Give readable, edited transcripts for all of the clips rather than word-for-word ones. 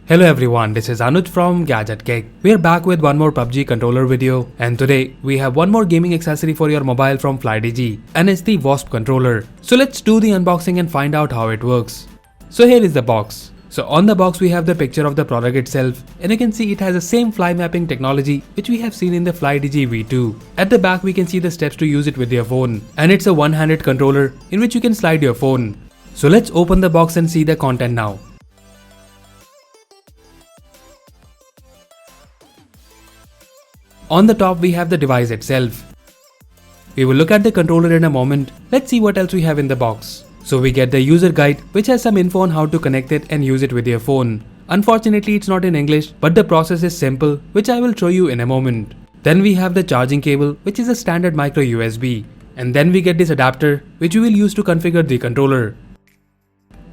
Hello everyone, this is Anuj from Gadget Geek. We are back with one more PUBG controller video, and today we have one more gaming accessory for your mobile from Flydigi, and it's the Wasp controller. So let's do the unboxing and find out how it works. So here is the box. So on the box we have the picture of the product itself, and you can see it has the same fly mapping technology which we have seen in the Flydigi V2. At the back we can see the steps to use it with your phone, and it's a one-handed controller in which you can slide your phone. So let's open the box and see the content now. On the top we have the device itself. We will look at the controller in a moment. Let's see what else we have in the box. So we get the user guide which has some info on how to connect it and use it with your phone. Unfortunately it's not in English, but the process is simple, which I will show you in a moment. Then we have the charging cable, which is a standard micro USB. And then we get this adapter which we will use to configure the controller.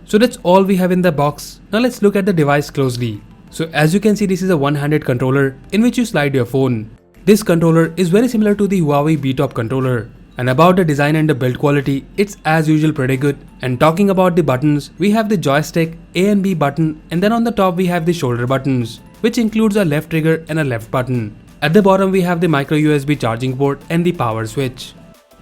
So that's all we have in the box. Now let's look at the device closely. So as you can see, this is a one-handed controller in which you slide your phone. This controller is very similar to the Huawei B-Top controller. And about the design and the build quality, it's as usual pretty good. And talking about the buttons, we have the joystick, A and B button, and then on the top we have the shoulder buttons, which includes a left trigger and a left button. At the bottom we have the micro USB charging port and the power switch.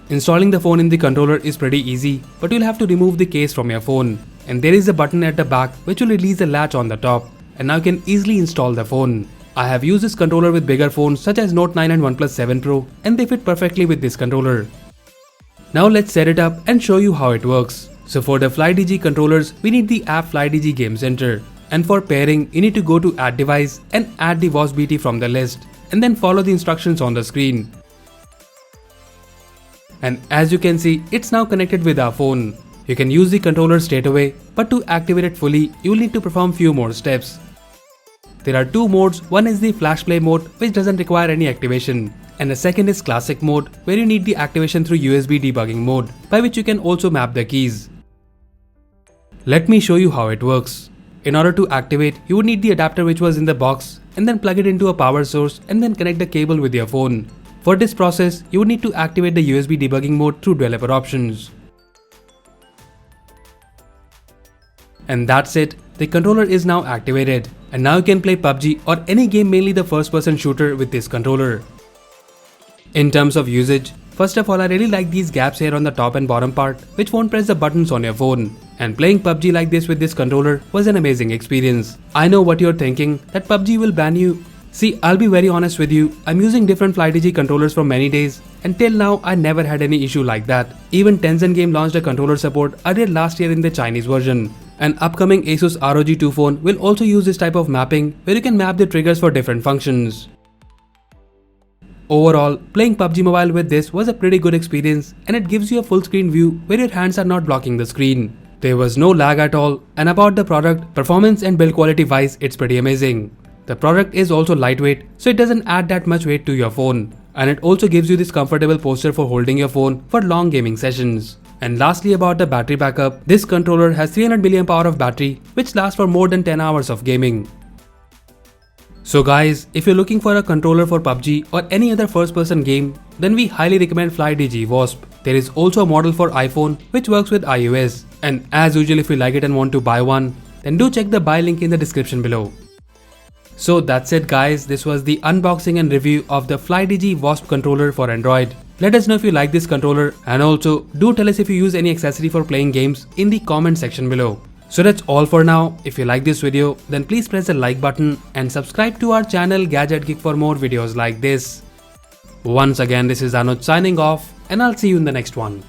Installing the phone in the controller is pretty easy, but you'll have to remove the case from your phone. And there is a button at the back which will release the latch on the top, and now you can easily install the phone. I have used this controller with bigger phones such as Note 9 and OnePlus 7 Pro, and they fit perfectly with this controller. Now let's set it up and show you how it works. So for the Flydigi controllers, we need the app Flydigi Game Center. And for pairing, you need to go to Add Device and add the Wasp BT from the list, and then follow the instructions on the screen. And as you can see, it's now connected with our phone. You can use the controller straight away, but to activate it fully, you will need to perform few more steps. There are two modes. One is the flash play mode, which doesn't require any activation, and the second is classic mode, where you need the activation through USB debugging mode, by which you can also map the keys. Let me show you how it works. In order to activate, you would need the adapter which was in the box, and then plug it into a power source and then connect the cable with your phone. For this process, you would need to activate the USB debugging mode through developer options. And that's it, the controller is now activated, and now you can play PUBG or any game, mainly the first person shooter, with this controller. In terms of usage, first of all, I really like these gaps here on the top and bottom part which won't press the buttons on your phone, and playing PUBG like this with this controller was an amazing experience. I know what you're thinking, that PUBG will ban you. See, I'll be very honest with you, I'm using different Flydigi controllers for many days, and till now I never had any issue like that. Even Tencent Game launched a controller support earlier last year in the Chinese version. An upcoming Asus ROG 2 phone will also use this type of mapping where you can map the triggers for different functions. Overall, playing PUBG Mobile with this was a pretty good experience, and it gives you a full screen view where your hands are not blocking the screen. There was no lag at all, and about the product, performance and build quality wise, it's pretty amazing. The product is also lightweight, so it doesn't add that much weight to your phone, and it also gives you this comfortable posture for holding your phone for long gaming sessions. And lastly, about the battery backup, this controller has 300 mAh of battery which lasts for more than 10 hours of gaming. So guys, if you're looking for a controller for PUBG or any other first person game, then we highly recommend Flydigi Wasp. There is also a model for iPhone which works with iOS, and as usual, if you like it and want to buy one, then do check the buy link in the description below. So that's it guys, this was the unboxing and review of the Flydigi Wasp controller for Android. Let us know if you like this controller, and also do tell us if you use any accessory for playing games in the comment section below. So that's all for now. If you like this video, then please press the like button and subscribe to our channel Gadget Geek for more videos like this. Once again, this is Anuj signing off, and I'll see you in the next one.